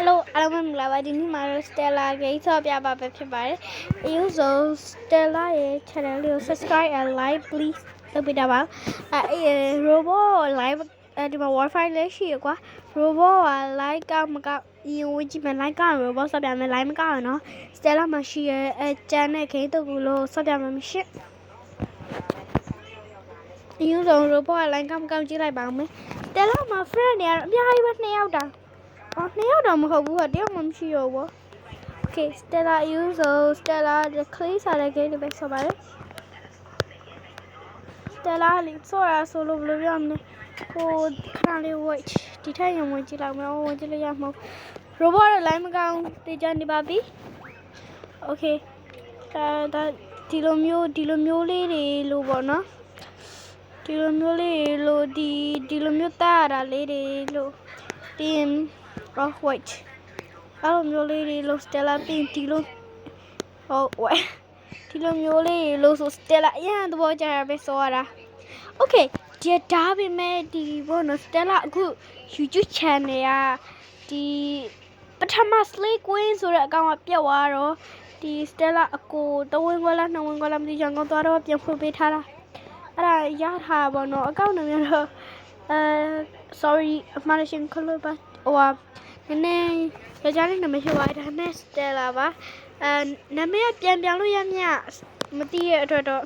Hello အားလုံးမင်္ဂလာပါဒီနေ့မှာ Stella ကိစ္စပြပါပဲဖြစ်ပါတယ်အယူဆုံး Stella ရဲ့ channel လေးကို subscribe and like please လုပ်ပေးတာပါrobot live ဒီမှာ wifi လေးရှိရကွာ robot က like ကမကောက်ရင်ဝင်ကြည့်မယ် like က robot ဆက်ပြမယ် like မကောက်ရနော် Stella မှာရှိရကျန်တဲ့ခိတုပ်ကူလို့ဆက်ပြမယ်မရှိအယူဆုံး robot က like ကမကောက်ကြည့်လိုက်ပါဦးမယ် Stella မှာ friend တွေကတော့အများကြီးပဲ2ယောက်တာ2ယောက်တော့မဟုတ်ဘူးတယောက်မှမရှိတော့ဘူး Okay Stella use Stella the clay စားတဲ့ game တွေပဲဆိုပါတယ် Stella လေးဆိုတာဆိုလို့ဘယ်လိုပြောမလဲဟိုခဏလေး wait ဒီထက်ရင်ဝင်ကြည့်လိုက်မလားဝင်ကြည့်လို့ရမှာ robot ရဲ့ line မကောင်းတေးကြနေပါပြီ Okay ဒါဒီလိုမျိုးလေးတွေလို့ပေါ့နော်ဒီလိုမျိုးလေးလို့ဒီလိုမျိုးတားရတာလေးတွေလို့ပြီးရင်Oh wait အဲ့လိုမျိုးလေးတွေလို့ Stella ပြင်ဒီလိုဟုတ်ဝဲဒီလိုမျိုးလေးလို့ဆို Stella အရင်သဘောကျရပဲဆိုရတာ Okay ဒီဒါပေမဲ့ဒီဘောနော် Stella အခု YouTube channel ကဒီပထမ Slay Queen ဆိုတဲ့အကောင့်ကပြတ်သွားတော့ဒီ Stella အကိုတဝင်းခွဲလားနှစ်ဝင်းခွဲလားမသိချင်ကောသွားတော့ပြန်ဖွင့်ပေးထားတာအဲ့ဒါရထားပါတော့အကောင့်နာမည်တော့sorry အမှားရှင်ခလို့ပါဟိုနည်းကြောင်နာမည်ရှိပါတယ်ဒါနဲ့ Stella ပါနာမည်ပြန်လို့ရမြမသိရအတွက်တော့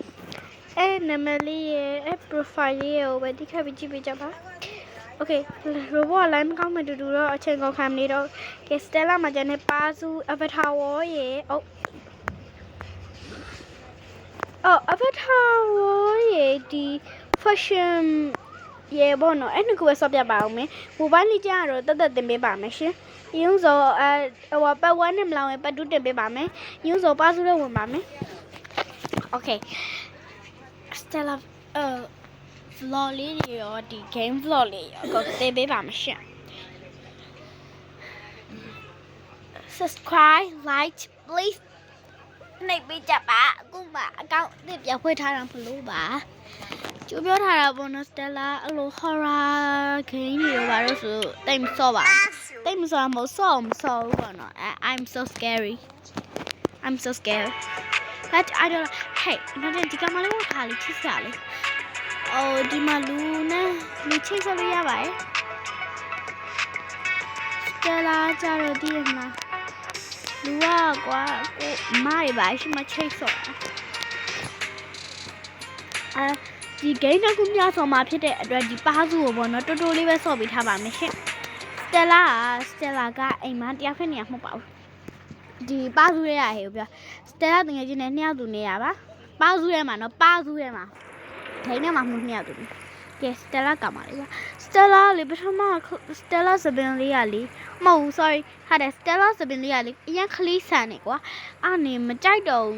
နာမည်လေးရဲ့ profile လေးကိုပဲတိခတ်ပြီးကြည့်ပေးကြပါ Okay robot line ကောင်းမှတူတော့အချိန်ကုန်ခံနေတော့ Okay Stella မှာကျန်တဲ့ပါစု avatar wall ရဲ့ avatar wall ရဲ့ဒီ fashion ရေဘောနော်အဲ့နှစ်ခုပဲဆော့ပြပါအောင်မယ်မိုဘိုင်းလေးကျတော့တက်တင်ပေးပါမယ်ရှင်ရုံးစောဟိုပတ်1နဲ့မလောင်ရင်ပတ်2တင်ပေးပါမယ်ရုံးစောပါစုလည်းဝင်ပါမယ် Okay Stella vlog လေးတွေရောဒီ game vlog လေးရောကိုတင်ပေးပါမယ်ရှင် subscribe like please နှိပ်ပေးကြပါအခုမှအကောင့်အသစ်ပြန်ဖွင့်ထားတာမလို့ပါကျိုးပြောထားတာပေါ့နော် Stella အဲ့လို horror game တွေရောပါလို့ဆိုတိတ်မစော့ပါတိတ်မစော့မစော့ဘူးပေါ့နော် I'm so scary I'm so scared but I don't hey နောက်ဒီကမလေးကခါလေးချစ်စရာလေးဒီမှာလူနဲ့လူချိတ်ဆက်လို့ရပါတယ် Stella ကြတော့ဒီမှာလူကကွာကိုမိုက်ပါရှိမချိတ်ဆော့ဒီ game တစ်ခုများဆော့မှာဖြစ်တဲ့အတွက်ဒီပါစုကိုပေါ့နော်တိုးလေးပဲဆော့ပေးထားပါမယ်ရှင် Stella ကအိမ်မှာတယောက်ဖြစ်နေရမှာမဟုတ်ပါဘူးဒီပါစုရဲရဟဲ့ပြော Stella တကယ်ချင်းနဲ့နှစ်ယောက်သူနေရပါပါစုရဲမှာနော်ပါစုရဲမှာဒိန်းထဲမှာမှုနှစ်ယောက်သူကဲ Stella ကမှာလေ Stella လေပထမ Stella စပင်လေးရလေမဟုတ် sorry ဟာတဲ့ Stella စပင်လေးရလေအရင်ခလီးဆန်နေကွာအဲ့နေမကြိုက်တော့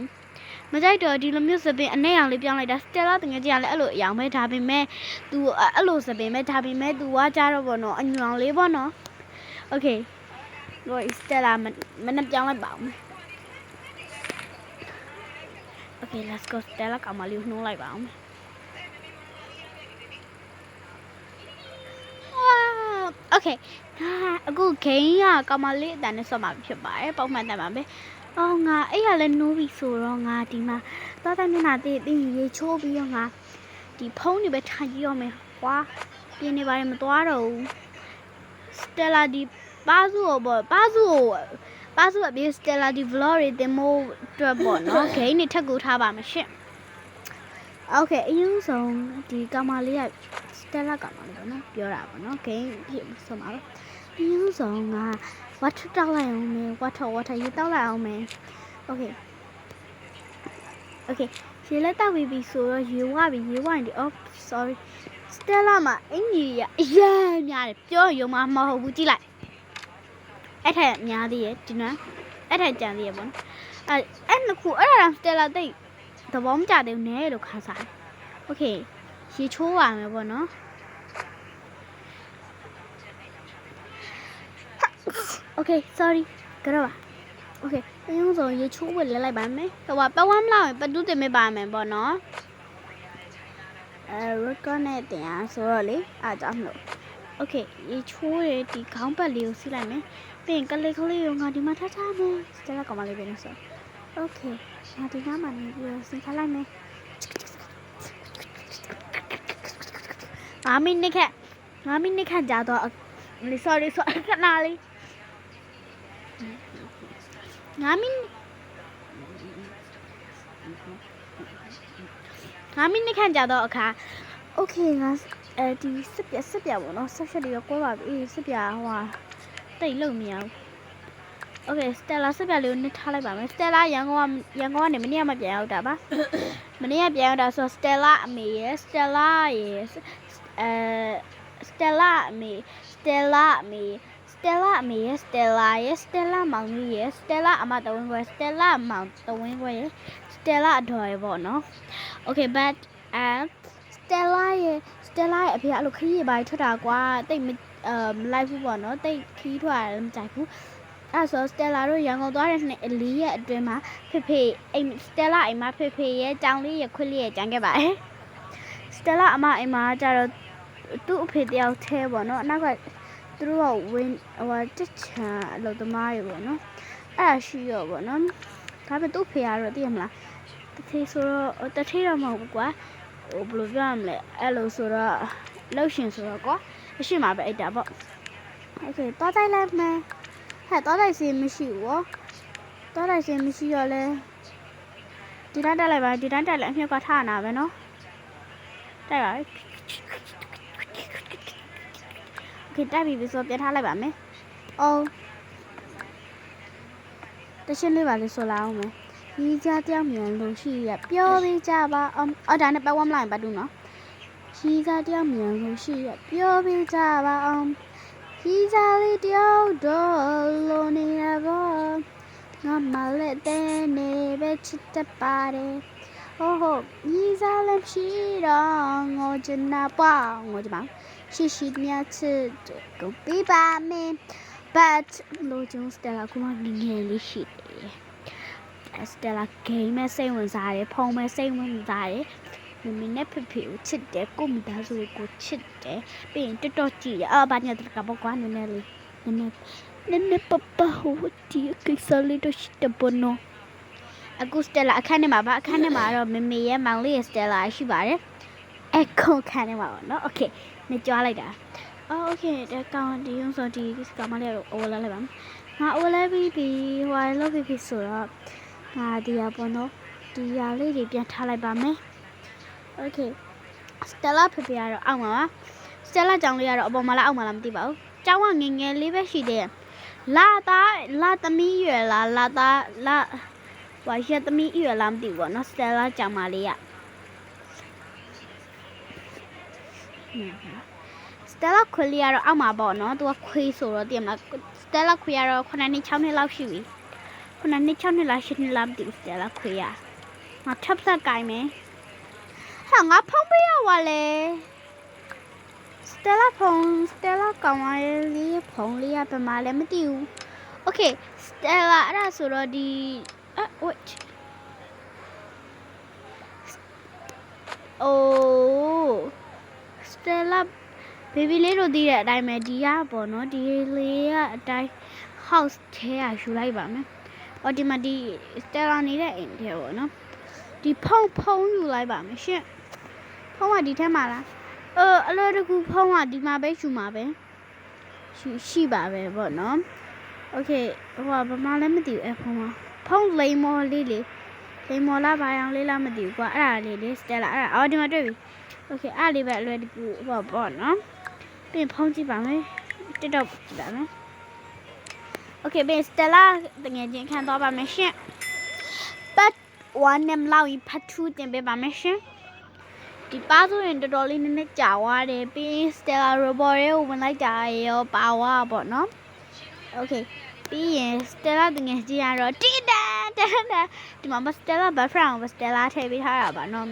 ဒီလိုမျိုးစပင်အနဲ့အောင်လေးပြောင်းလိုက်တာ Stella တကယ်ကြီးကလည်းအဲ့လိုအယောင်ပဲဒါပေမဲ့ तू အဲ့လိုစပင်ပဲဒါပေမဲ့ तू ကကြတော့ပေါ့နော်အညွန်လေးပေါ့နော် Okay တော့ Stella မနဲ့ပြောင်းလိုက်ပါဦး Okay let's go Stella ကမလေးနှိုးလိုက်ပါဦးOkay အခု game ကမလေးအတန်းနဲ့ဆော့မှာဖြစ်ပါတယ်ပုံမှန်တမ်းပါပဲငါအဲ့ရလဲနိုးပြီဆိုတော့ငါဒီမှာသွားတဲ့မျက်နှာတည့်ရေချိုးပြီးတော့ငါဒီဖုန်းတွေပဲထိုင်ကြည့်ရမယ်ကွာပြင်းနေပါတယ်မသွားတော့ဘူး Stella ဒီပါစုအပြင် Stella ဒီ vlog တွေတင်မို့အတွက်ပေါ့နော် game တွေထပ်ကူထားပါမယ်ရှင့် Okay အရင်ဆုံးဒီကမလေးက Stella ကမလေးပေါ့နော်ပြောတာပေါ့နော် game ဖြစ်ဆိုမှာအရင်ဆုံးက water တောက်လိုက်အောင်မယ် water ရေတောက်လိုက်အောင်မယ် Okay ရေလက်တောက်ပြီးဆိုတော့ရေဝပြီရေဝရင်ဒီ sorry Stella မှာအင်ကြီးအရင်များတယ်ပြောရုံမှမဟုတ်ဘူးကြည့်လိုက်အဲ့ထက်များသေးရဲ့ဒီနော်အဲ့ထက်ကြံသေးရဲ့ပေါ့နော်အဲ့နှစ်ခုအဲ့ဒါ Stella တိတ်သဘောမကျသေးဘူးနဲ့လို့ခါစားတယ် Okay ရေချိုးရမယ်ပေါ့နော် Okay sorry ကြတော့ပါ Okay အရင်ဆုံးရေချိုးဝယ်လဲလိုက်ပါမယ်ဟိုပတ်ဝမ်းမလောက်ပတ်တူးတင်ပေးပါမယ်ပေါ့နော်record နဲ့တင်ရဆိုတော့လေအားကြောင့်မလို့ Okay ရေချိုးရဒီခေါင်းပတ်လေးကိုစီးလိုက်မယ် ပြင်ကလေးကလေးရောငါဒီမှာထားထားမယ်စတယ်လာကောင်မလေးပဲနော်ဆိုโอเคငါဒီနားမှာနေပြီးစင်ခလိုက်မယ်9 မိနစ်ခန့်ကြာတော့ sorry ခဏလေး9 မိနစ်ခန့်ကြာတော့အခါโอเคငါဒီစစ်ပြပေါ့နော်ဆက်ချက်တွေရောကွာပါပြီစစ်ပြဟိုဟာတိတ်လို့မရဘူးโอเคစတယ်လာစစ်ပြလေးကိုနစ်ထားလိုက်ပါမယ်စတယ်လာရန်ကုန်ကနေမနေ့ကမှပြန်ရောက်တာပါမနေ့ကပြန်ရောက်တာဆိုစတယ်လာအမေရယ်စတယ်လာရယ်စတယ်လာအမေစတယ်လာမောင်ကြီးရယ်စတယ်လာအမတဝင်းခွဲစတယ်လာမောင်တဝင်းခွဲရယ်စတယ်လာအတော်ရယ်ပေါ့နော်โอเค but စတယ်လာရဲ့အဖေအဲ့လိုခရီးပါထွက်တာကွာတိတ်မလိုက်ဘူးပေါ့နော်တိတ်ခီးထွက်ရတယ်မကြိုက်ဘူးအဲ့ဆိုစတယ်လာတို့ရန်ကုန်သွားတဲ့နေ့4ရက်အတွင်းမှာဖေအိမ်စတယ်လာအိမ်မှာဖေရဲ့ကြောင်လေးရခွေးလေးရကြံခဲ့ပါတယ်စတယ်လာအမအိမ်မှာကျတော့သူ့အဖေတယောက်သေးပေါ့နော်အနောက်ကသူတို့ကဝင်ဟိုတက်ချာအလုပ်သမားတွေပေါ့နော်အဲ့ဒါရှိရောပေါ့နော်ဒါပေမဲ့သူ့ဖေကတော့သိရမလားတထေးဆိုတော့တထေးတော့မဟုတ်ဘူးကွာဟိုဘယ်လိုပြောရမလဲအဲ့လိုဆိုတော့လှုပ်ရှင်ဆိုတော့ကွာအရှိမပဲအိတ်တာပေါ့โอเคသွားတိုင်းလိုက်မယ်ဟဲ့သွားတိုင်းစီမရှိဘူးရောသွားတိုင်းစီမရှိတော့လဲဒီတိုင်းတက်လိုက်ပါဒီတိုင်းတက်လိုက်အမြက်ကထားနာပဲနော်တက်ပါโอเคတက်ပြီဆိုပြန်ထားလိုက်ပါမယ်အော်တရှင်းလေးပါလေဆိုလာအောင်မယ်ဒီကြတောင်မြန်လို့ရှိရပြောပေးကြပါအော်ဒါနဲ့ပတ်ဝမ်းမလိုက်ပါတူနော်ဒီကြတောင်မြန်လို့ရှိရပြောပေးကြပါအောင်ဒီကြလေးတယောက်တော့လို့နေရပါငါမလက်တဲ့နေပဲချစ်တတ်ပါတယ်ဟိုဒီကြလည်းရှိတော့ငိုချင်တာပေါ့ငိုကြပါရှိမြတ်ချစ်ကိုပြပါမယ် but လို့ကျုံစတယ်လာကငယ်လေးရှိတယ်စတယ်လာဂိမ်းမဲ့စိတ်ဝင်စားတယ်ဖုံမဲ့စိတ်ဝင်စားတယ်မင်းနဲ့ဖေကိုချစ်တယ်ကိုမိသားစုကိုချစ်တယ်ပြီးရင်တော်ကြည့်ရဘာညာတကပေါ့ကွာနည်းနည်းပပဟိုတီကိစ္စလေးတော့ရှိတယ်ပေါ့နော်အခုစတယ်လာအခန်းထဲမှာပါအခန်းထဲမှာတော့မမေရဲ့မောင်လေးရဲ့စတယ်လာရှိပါတယ်အခုခန်းထဲမှာပေါ့နော်โอเคနေကြွားလိုက်တာโอเคတဲ့ကောင်ဒီရုံဆိုဒီကောင်မလေးကိုအိုးလာလိုက်ပါငါအိုးလဲပြီးဟိုလောက်ပြီးဆိုတော့ငါဒီရပေါ့နော်ဒီရလေးတွေပြန်ထားလိုက်ပါမယ်โอเคစတယ်လာဖေကတော့အောက်မှာပါစတယ်လာကြောင်လေးကတော့အပေါ်မှာလားအောက်မှာလားမသိပါဘူးကျောင်းကငယ်ငယ်လေးပဲရှိတယ်လာသမီးရွယ်လားလာဟိုရက်သမီးရွယ်လားမသိဘူးပေါ့နော်စတယ်လာကြောင်မလေးကစတယ်လာခွေလေးကတော့အောက်မှာပေါ့နော်သူကခွေးဆိုတော့တည်မလားစတယ်လာခွေကတော့9နှစ်6နှစ်လောက်ရှိပြီ9နှစ်6နှစ်လား10နှစ်လားမသိဘူးစတယ်လာခွေရငါထပ်ဆက်ကိုင်းမယ်ဟာငါဖုံးပေးရပါလေစတယ်လာကောင်မလေးဖုံးလေးရပမာလည်းမသိဘူးโอเคစတယ်လာအဲ့ဒါဆိုတော့ဒီwait အိုးစတယ်လာဘေဘီလေးတို့သိတဲ့အတိုင်းပဲဒီကပေါ့နော်ဒီလေးကအတိုင်း house ထဲကယူလိုက်ပါမယ်အော်ဒီမှာဒီစတယ်လာနေတဲ့အိမ်ထဲပေါ့နော်ဒီဖုံးယူလိုက်ပါမယ်ရှင့်ဖုံးကဒီထဲမှာလားအလောတကူဖုံးကဒီမှာပဲယူမှာပဲရှိပါပဲပေါ့နော်โอเคဟိုကဘာမှလည်းမသိဘူးဖုံးလိမ်မော်လေးလိမ်မော်လားဘာအောင်လေးလားမသိဘူးကွာအဲ့ဒါလေးစတယ်လာအဲ့ဒါအော်ဒီမှာတွေ့ပြီโอเคအဲ့လေးပဲအလွယ်တကူပေါ့နော်ပြင်ဖုံးကြည့်ပါမယ်တက်တော့ပါမယ်โอเคပြင်စတယ်လာတကယ်ချင်းခံသွားပါမယ်ရှင့်ပတ်1 name လောက်ဖတ်ထူးတင်ပေးပါမယ်ရှင်ဒီပါဆိုရင်တော်တော်လေးနည်းနည်းကြာသွားတယ်ပြီးစတယ်လာရိုဘော်ရဲ့ဝင်လိုက်ကြရောပါဝါပေါ့နော်โอเคပြီးရင်စတယ်လာတကယ်ကြီးရတော့တီတန်ဒီမှာစတယ်လာဘက်ဖရောင်စတယ်လာထည့်ပေးထားတာပါနော်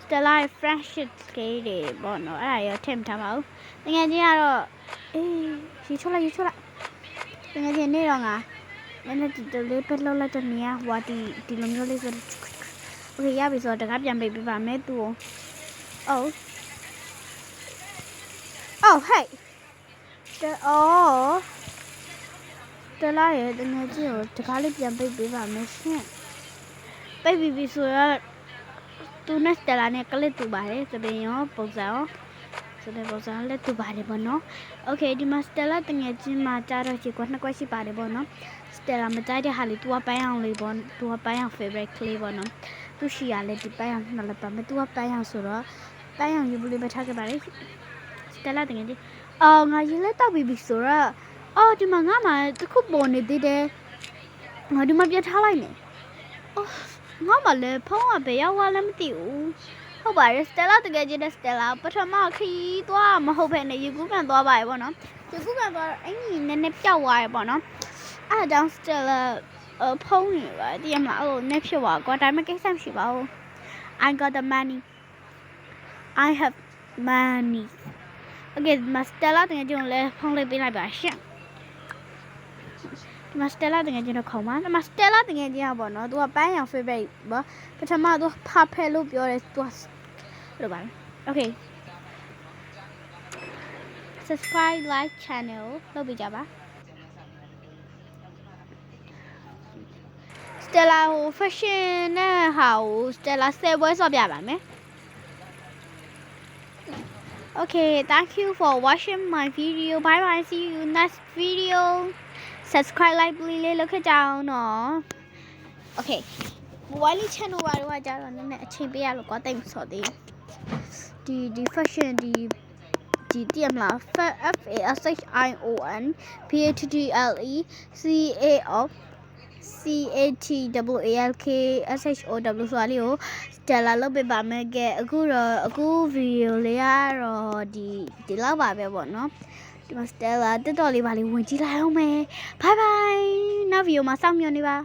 စတယ်လာရဲ့ friendship scale တွေပေါ့နော်အဲ့ဒါရောထည့်မထားပါဘူးတကယ်ကြီးကတော့ရေချိုးလိုက်တကယ်ကြီးနေတော့ငါလည်းဒီလေးပဲလောက်လိုက်တော့နေရဟိုဒီလိုမျိုးလေးဆိုโอเคရပြီဆိုတော့တကားပြန်ပိတ်ပေးပါမယ်သူ့ကိုOh hey Stella ရဲ့တကယ်ချင်းကိုတကားလေးပြန်ပိတ်ပေးပါမယ်ရှင်ပိတ်ပြီးဆိုတော့သူနဲ့ Stella နဲ့ကလစ်တူပါတယ်သပင်ရောပုံစံရောဆိုတဲ့ပုံစံလည်းတူပါတယ်ပေါ့နော် Okay ဒီမှာ Stella တကယ်ချင်းမှာကြားတော့ချီကွာနှစ်ကွက်ရှိပါတယ်ပေါ့နော် Stella မကြားတဲ့ဟာလေး तू ကပန်းအောင်လေးပေါ့ तू ကပန်းအောင် favorite ကလေးပေါ့နော်သူရှိရလဲဒီပန်းအောင်နှစ်လက်ပါမယ် तू ကပန်းအောင်ဆိုတော့ပန်းအောင်ယူပလေးပဲထားခဲ့ပါလေ Stella တကယ်ချင်းငါရေးလက်တောက်ပြီးပြီဆိုတော့ဒီမှာငါမှတခုပေါ်နေသေးတယ်ငါဒီမှာပြထားလိုက်မယ်ငါမှလည်းဖုန်းကဘယ်ရောက်သွားလဲမသိဘူးဟုတ်ပါတယ် Stella တကယ်ချင်းတဲ့ Stella ပထမခီးသွားမဟုတ်ဘဲနဲ့ရေကူးကန်သွားပါရဲ့ပေါ့နော်ရေကူးကန်သွားတော့အင်ကြီးနည်းနည်းပျောက်သွားရဲ့ပေါ့နော်အဲ့ဒါကြောင့် Stella ဖုန်းနေပါတည်ရမလားအဲ့လိုနဲ့ဖြစ်သွားကွာဒါပေမဲ့ကိစ္စမရှိပါဘူး I got the money I have money Okay ဒီမှာ Stella တကယ်ချင်းလည်းဖုန်းလေးပေးလိုက်ပါရှင်ဒီမှာ Stella တကယ်ချင်းတော့ခေါင်းပါဒီမှာ Stella တကယ်ချင်းပေါ့နော်သူကပန်းရောင် favorite ပေါ့ပထမသူဖာဖဲလို့ပြောတယ်သူကလိုပါ Okay subscribe like channel လုပ်ပေးကြပါ Stella ဟို fashion နဲ့ဟာကို Stella 10ပွဲဆော့ပြပါမယ် Okay thank you for watching my video bye bye see you next video subscribe like လေးလုပ်ခဲ့ကြအောင်နော် Okay mobile channel ဘာလို့ကြာတော့နည်းနည်းအချိန်ပေးရလို့ကွာတိတ်မစော်သေးဒီ fashion ဒီတည်မလား fashion pattle catwalkဆိုလေးကို Stella လုပ်ပေးပါမယ်ကဲအခုဗီဒီယိုလေးကတော့ဒီလောက်ပါပဲပေါ့နော်ဒီမှာ Stella တက်တော်လေးပါလေးဝင်ကြည့်လိုက်အောင်မယ် bye bye နောက်ဗီဒီယိုမှာစောင့်မျှော်နေပါ